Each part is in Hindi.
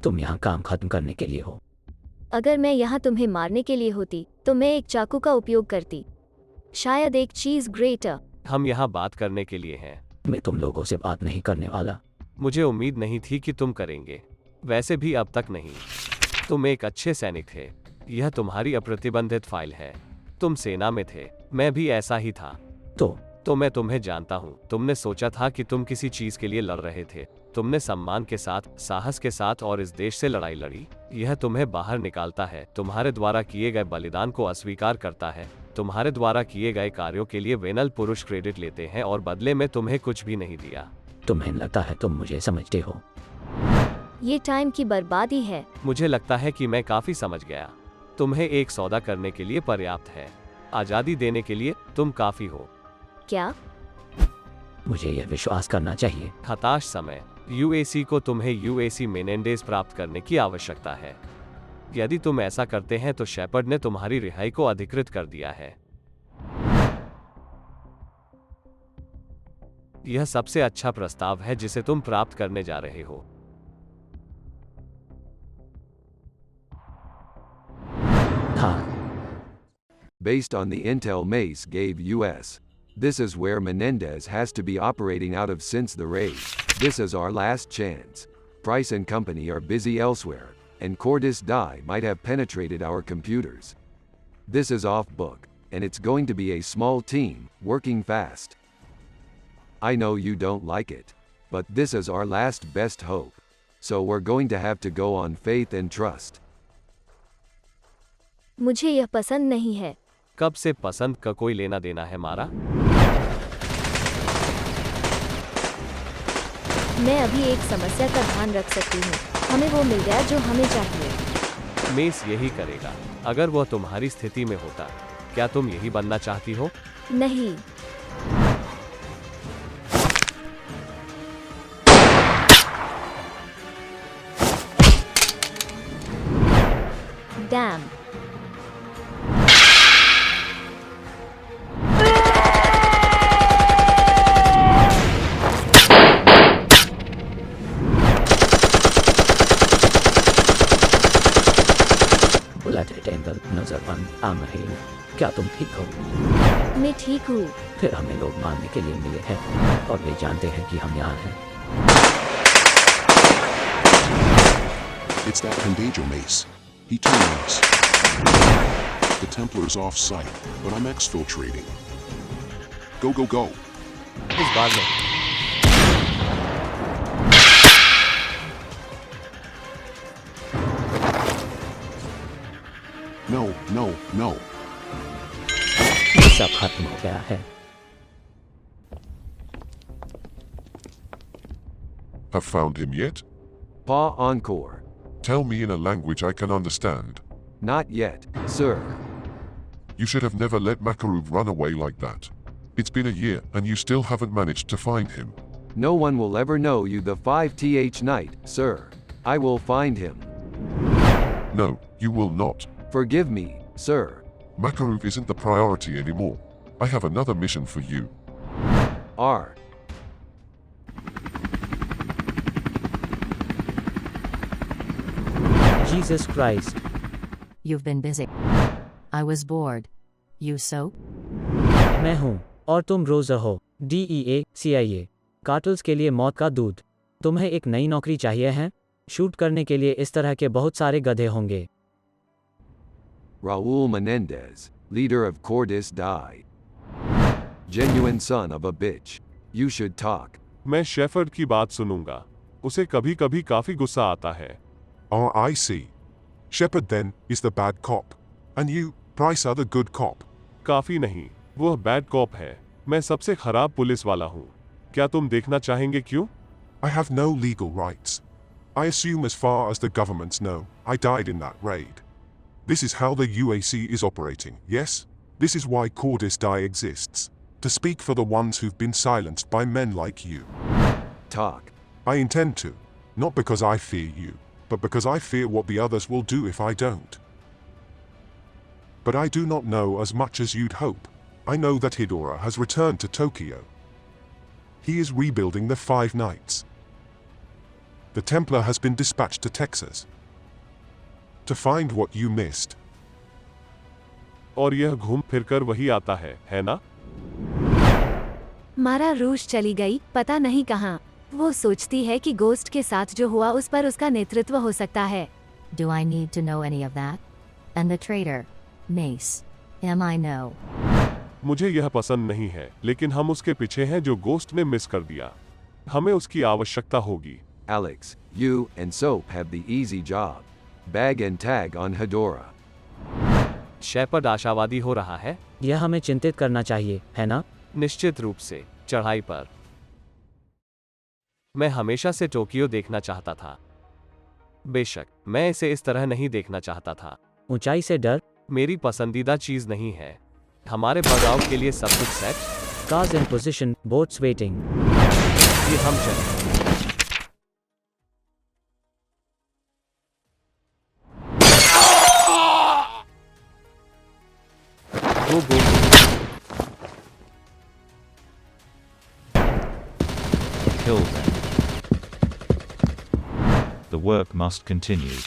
तुम यहाँ काम खत्म करने के लिए हो। अगर मैं यहाँ तुम्हें मारने के लिए होती तो मैं एक चाकू का उपयोग करती, शायद एक चीज ग्रेटर। हम यहाँ बात करने के लिए हैं। मैं तुम लोगों से बात नहीं करने वाला। मुझे उम्मीद नहीं थी कि तुम करेंगे, वैसे भी अब तक नहीं। तुम एक अच्छे सैनिक थे। यह तुम्हारी अप्रतिबंधित फाइल है। तुम सेना में थे, मैं भी ऐसा ही था। तो मैं तुम्हें जानता हूँ। तुमने सोचा था कि तुम किसी चीज के लिए लड़ रहे थे। तुमने सम्मान के साथ, साहस के साथ और इस देश से लड़ाई लड़ी। यह तुम्हें बाहर निकालता है, तुम्हारे द्वारा किए गए बलिदान को अस्वीकार करता है। तुम्हारे द्वारा किए गए कार्यों के लिए वेनल पुरुष क्रेडिट लेते हैं और बदले में तुम्हें कुछ भी नहीं दिया। तुम्हें लगता है तुम मुझे समझते हो? ये टाइम की बर्बादी है। मुझे लगता है कि मैं काफी समझ गया। तुम्हें एक सौदा करने के लिए पर्याप्त है। आजादी देने के लिए तुम काफी हो। क्या? मुझे यह विश्वास करना चाहिए। हताश समय। यूएसी को तुम्हें यूएसी मेनेंडेज प्राप्त करने की आवश्यकता है। यदि तुम ऐसा करते हैं तो शेपर्ड ने तुम्हारी रिहाई को अधिकृत कर दिया है। यह सबसे अच्छा प्रस्ताव है जिसे तुम प्राप्त करने जा रहे हो। हाँ। Based on the intel Mace gave US, this is where Menendez has to be operating out of since the raid. This is our last chance. Price and company are busy elsewhere, and Cordis Die might have penetrated our computers. This is off book, and it's going to be a small team, working fast. I know you don't like it, but this is our last best hope. So we're going to have to go on faith and trust. मुझे यह पसंद नहीं है। कब से पसंद का कोई लेना देना है मारा? मैं अभी एक समस्या का ध्यान रख सकती हूँ। हमें वो मिल गया जो हमें चाहिए। मेस यही करेगा अगर वह तुम्हारी स्थिति में होता। क्या तुम यही बनना चाहती हो? नहीं। डैम। आमहीन, क्या तुम ठीक हो? मैं ठीक हूँ। फिर हमें लोग मारने के लिए मिले हैं और वे जानते हैं कि हम यहाँ हैं। It's that Contagion Mace. He told us. The Templar's off site, but I'm exfiltrating. Go, go, go. इस बार नहीं। No, no, no. सब खत्म हो गया है। Have found him yet? Pa Encore. Tell me in a language I can understand. Not yet, sir. You should have never let Makarov run away like that. It's been a year and you still haven't managed to find him. No one will ever know you the 5th night, sir. I will find him. No, you will not. Forgive me, sir. Makarov isn't the priority anymore. I have another mission for you. R. Jesus Christ. You've been busy. I was bored. You so? मैं हूँ और तुम रोजर हो। DEA, CIA, कार्टल्स के लिए मौत का दूध। तुम्हें एक नई नौकरी चाहिए है? शूट करने के लिए इस तरह के बहुत सारे गधे होंगे। Raul Menendez, leader of Cordis Die. Genuine son of a bitch. You should talk. मैं शेफर्ड की बात सुनूंगा। उसे कभी-कभी काफी गुस्सा आता है। Oh, I see. Shepard then is the bad cop. And you, Price, are the good cop. काफी नहीं, वह बैड कॉप है। मैं सबसे खराब पुलिस वाला हूँ। क्या तुम देखना चाहेंगे क्यों? I have no legal rights. I assume as far as the governments know, I died in that raid. This is how the UAC is operating, yes? This is why Cordis Die exists. To speak for the ones who've been silenced by men like you. Talk. I intend to. Not because I fear you, but because I fear what the others will do if I don't. But I do not know as much as you'd hope. I know that Hidora has returned to Tokyo. He is rebuilding the 5 Knights. The Templar has been dispatched to Texas to find what you missed. और यह घूम फिर कर वही आता है ना? मारा रूश चली गई, पता नहीं कहाँ। वो सोचती है कि गोस्ट के साथ जो हुआ उस पर उसका नेतृत्व हो सकता है। Do I need to know any of that? And the traitor, Mace. Am I no? मुझे यह पसंद नहीं है, लेकिन हम उसके पीछे हैं जो गोस्ट ने मिस कर दिया। हमें उसकी आवश्यकता होगी। Alex, you and Soap have the easy job. Bag and tag on Hedora. Shepard आशावादी हो रहा है। यह हमें चिंतित करना चाहिए, है ना? निश्चित रूप से, चढ़ाई पर। मैं हमेशा से टोक्यो देखना चाहता था। बेशक, मैं इसे इस तरह नहीं देखना चाहता था। ऊंचाई से डर? मेरी पसंदीदा चीज नहीं है। हमारे बगाव के लिए सब कुछ set. Cars in position, boats waiting. ये हम चलें। गो। Kill them. The work must continue.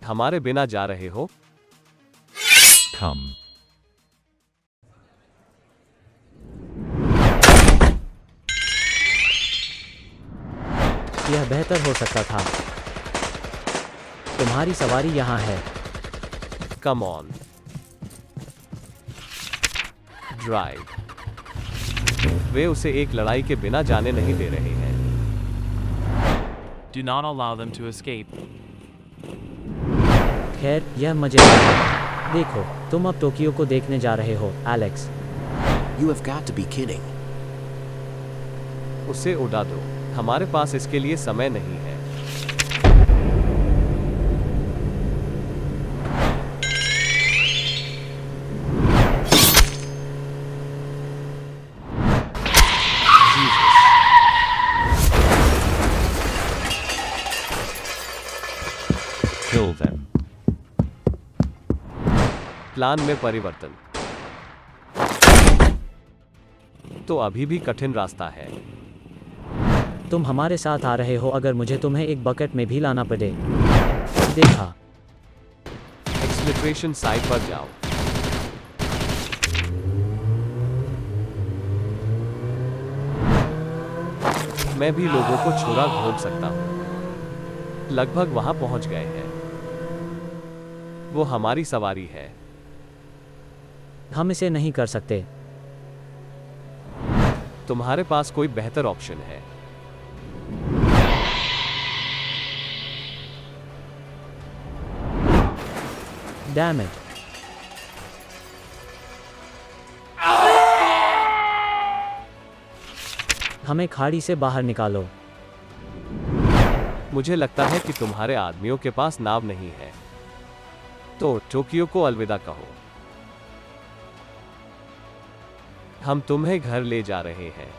हमारे बिना जा रहे हो? Come. यह बेहतर हो सकता था। तुम्हारी सवारी यहाँ है। Come on. ड्राइव। वे उसे एक लड़ाई के बिना जाने नहीं दे रहे हैं। Do not allow them to escape. खैर, यह मजेदार है। देखो, तुम अब टोक्यो को देखने जा रहे हो, Alex. You have got to be kidding. उसे उड़ा दो। हमारे पास इसके लिए समय नहीं है। Kill them. प्लान में परिवर्तन। तो अभी भी कठिन रास्ता है। तुम हमारे साथ आ रहे हो अगर मुझे तुम्हें एक बकेट में भी लाना पड़े। देखा। एक्सप्लोरेशन साइट पर जाओ। मैं भी लोगों को छुरा घोंप सकता हूं। लगभग वहां पहुंच गए हैं। वो हमारी सवारी है। हम इसे नहीं कर सकते। तुम्हारे पास कोई बेहतर ऑप्शन है? Damn it. हमें खाड़ी से बाहर निकालो। मुझे लगता है कि तुम्हारे आदमियों के पास नाव नहीं है। तो टोक्यो को अलविदा कहो। हम तुम्हें घर ले जा रहे हैं।